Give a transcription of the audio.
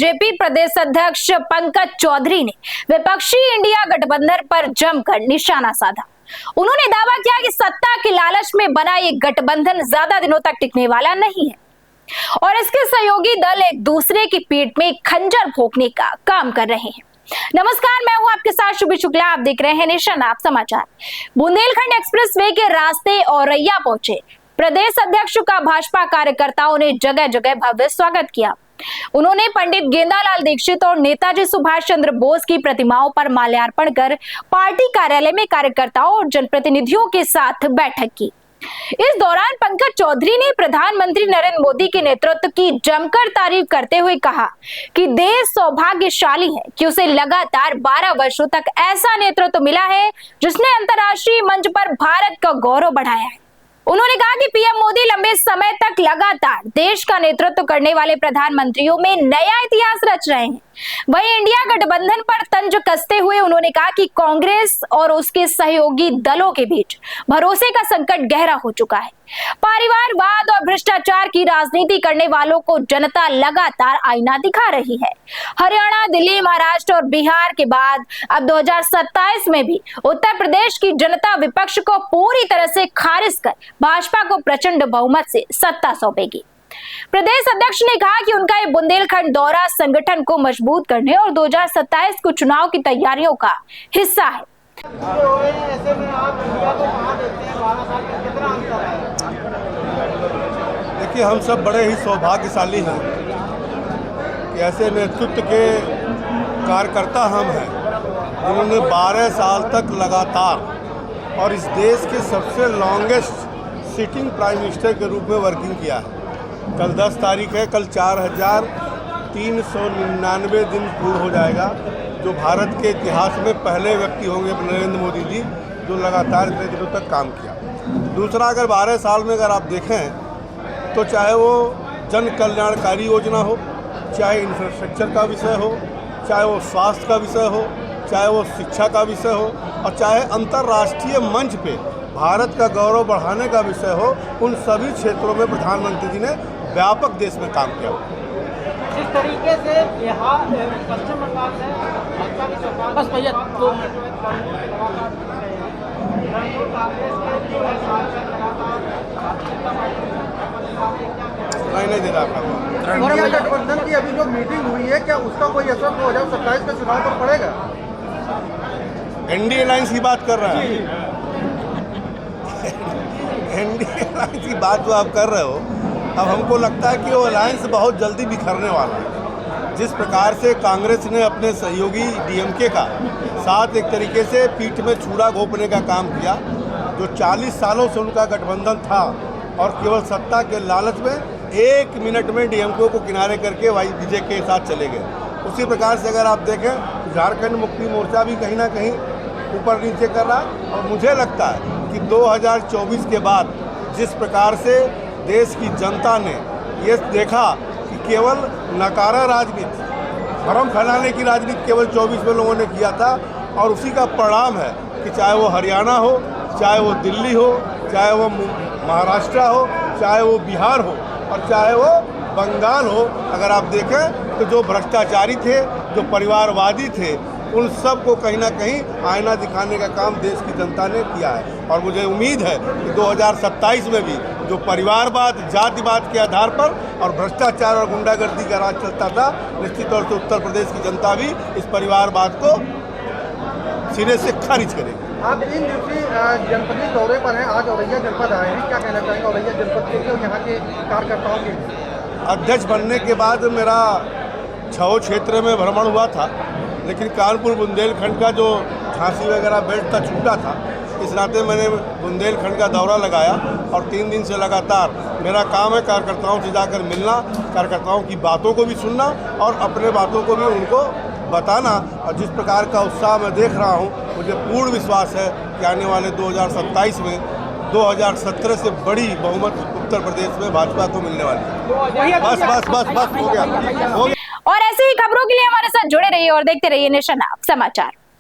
BJP प्रदेश अध्यक्ष पंकज चौधरी ने विपक्षी इंडिया गठबंधन पर जमकर निशाना साधा। उन्होंने दावा किया कि सत्ता के लालच में बना ये गठबंधन ज्यादा दिनों तक टिकने वाला नहीं है और इसके सहयोगी दल एक दूसरे की पीठ में खंजर भोंकने का काम कर रहे हैं। नमस्कार, मैं हूं आपके साथ शुभी शुक्ला। आप देख रहे हैं नेशन आप समाचार। बुंदेलखंड एक्सप्रेस वे के रास्ते औरैया पहुंचे प्रदेश अध्यक्ष का भाजपा कार्यकर्ताओं ने जगह जगह भव्य स्वागत किया। उन्होंने पंडित गेंदालाल दीक्षित और नेताजी सुभाष चंद्र बोस की प्रतिमाओं पर माल्यार्पण कर पार्टी कार्यालय में कार्यकर्ताओं और जनप्रतिनिधियों के साथ बैठक की। इस दौरान पंकज चौधरी ने प्रधानमंत्री नरेंद्र मोदी के नेतृत्व की जमकर तारीफ करते हुए कहा कि देश सौभाग्यशाली है कि उसे लगातार 12 वर्षों तक ऐसा नेतृत्व मिला है जिसने अंतर्राष्ट्रीय मंच पर भारत का गौरव बढ़ाया है। उन्होंने कहा कि पीएम मोदी लंबे समय तक लगातार देश का नेतृत्व करने वाले प्रधानमंत्रियों में नया इतिहास रच रहे हैं। वहीं इंडिया गठबंधन पर तंज कसते हुए उन्होंने कहा कि कांग्रेस और उसके सहयोगी दलों के बीच भरोसे का संकट गहरा हो चुका है। परिवारवाद और भ्रष्टाचार की राजनीति करने वालों को जनता लगातार आईना दिखा रही है। हरियाणा, दिल्ली, महाराष्ट्र और बिहार के बाद अब 2027 में भी उत्तर प्रदेश की जनता विपक्ष को पूरी तरह से खारिज कर भाजपा को प्रचंड बहुमत से सत्ता सौंपेगी। प्रदेश अध्यक्ष ने कहा कि उनका ये बुंदेलखंड दौरा संगठन को मजबूत करने और 2027 को चुनाव की तैयारियों का हिस्सा है। ऐसे में आप इंडिया को कहां देखते हैं? 12 साल में कितना अंतर है? देखिए, हम सब बड़े ही सौभाग्यशाली हैं कि ऐसे नेतृत्व के कार्यकर्ता हम हैं जिन्होंने 12 साल तक लगातार और इस देश के सबसे लॉन्गेस्ट सिटिंग प्राइम मिनिस्टर के रूप में वर्किंग किया है। कल 10 तारीख है, कल 4399 दिन पूर्ण हो जाएगा जो भारत के इतिहास में पहले व्यक्ति होंगे नरेंद्र मोदी जी जो लगातार इतने दिनों तक काम किया। दूसरा, अगर 12 साल में अगर आप देखें तो चाहे वो जन कल्याणकारी योजना हो, चाहे इंफ्रास्ट्रक्चर का विषय हो, चाहे वो स्वास्थ्य का विषय हो, चाहे वो शिक्षा का विषय हो और चाहे अंतर्राष्ट्रीय मंच पे भारत का गौरव बढ़ाने का विषय हो, उन सभी क्षेत्रों में प्रधानमंत्री जी ने व्यापक देश में काम किया। जिस तरीके से यहाँ पश्चिम बंगाल में भाजपा की सरकार बस भैया तो नहीं दे रहा गठबंधन की अभी जो मीटिंग हुई है, क्या उसका कोई असर 2027 के चुनाव पर पड़ेगा? एनडीए अलायंस की बात कर रहा है। एनडीए अलायंस की बात जो आप कर रहे हो, अब हमको लगता है कि वो अलायंस बहुत जल्दी बिखरने वाला है। जिस प्रकार से कांग्रेस ने अपने सहयोगी डीएमके का साथ एक तरीके से पीठ में छुरा घोंपने का काम किया, जो 40 सालों से उनका गठबंधन था और केवल सत्ता के लालच में 1 मिनट में डीएमके को किनारे करके बीजेपी के साथ चले गए। उसी प्रकार से अगर आप देखें, झारखंड मुक्ति मोर्चा भी कहीं ना कहीं ऊपर नीचे कर रहा है। और मुझे लगता है कि 2024 के बाद जिस प्रकार से देश की जनता ने ये देखा कि केवल नकारा राजनीति, भ्रम फैलाने की राजनीति केवल 24 में लोगों ने किया था और उसी का परिणाम है कि चाहे वो हरियाणा हो, चाहे वो दिल्ली हो, चाहे वो महाराष्ट्र हो, चाहे वो बिहार हो और चाहे वो बंगाल हो, अगर आप देखें तो जो भ्रष्टाचारी थे, जो परिवारवादी थे, उन सब को कहीं ना कहीं आईना दिखाने का काम देश की जनता ने किया है। और मुझे उम्मीद है कि 2027 में भी जो परिवारवाद, जातिवाद के आधार पर और भ्रष्टाचार और गुंडागर्दी का राज चलता था, निश्चित तौर से उत्तर प्रदेश की जनता भी इस परिवारवाद को सिरे से खारिज करेगी। आप 3 दिवसीय जनपदीय दौरे पर हैं, आज औरैया जनपद आए हैं, क्या कहना चाहेंगे औरैया जनपद के लिए और यहाँ के कार्यकर्ताओं के लिए? अध्यक्ष बनने के बाद मेरा 6 क्षेत्र में भ्रमण हुआ था, लेकिन कानपुर बुंदेलखंड का जो झांसी वगैरह बेल्ट था छूटा था, इस नाते मैंने बुंदेलखंड का दौरा लगाया और 3 दिन से लगातार मेरा काम है कार्यकर्ताओं से जाकर मिलना, कार्यकर्ताओं की बातों को भी सुनना और अपने बातों को भी उनको बताना। और जिस प्रकार का उत्साह मैं देख रहा हूँ, मुझे पूर्ण विश्वास है कि आने वाले 2027 में 2017 से बड़ी बहुमत उत्तर प्रदेश में भाजपा को मिलने वाली है। बस हो गया। और ऐसी ही खबरों के लिए हमारे साथ जुड़े रहिए और देखते रहिए नेशन आप समाचार।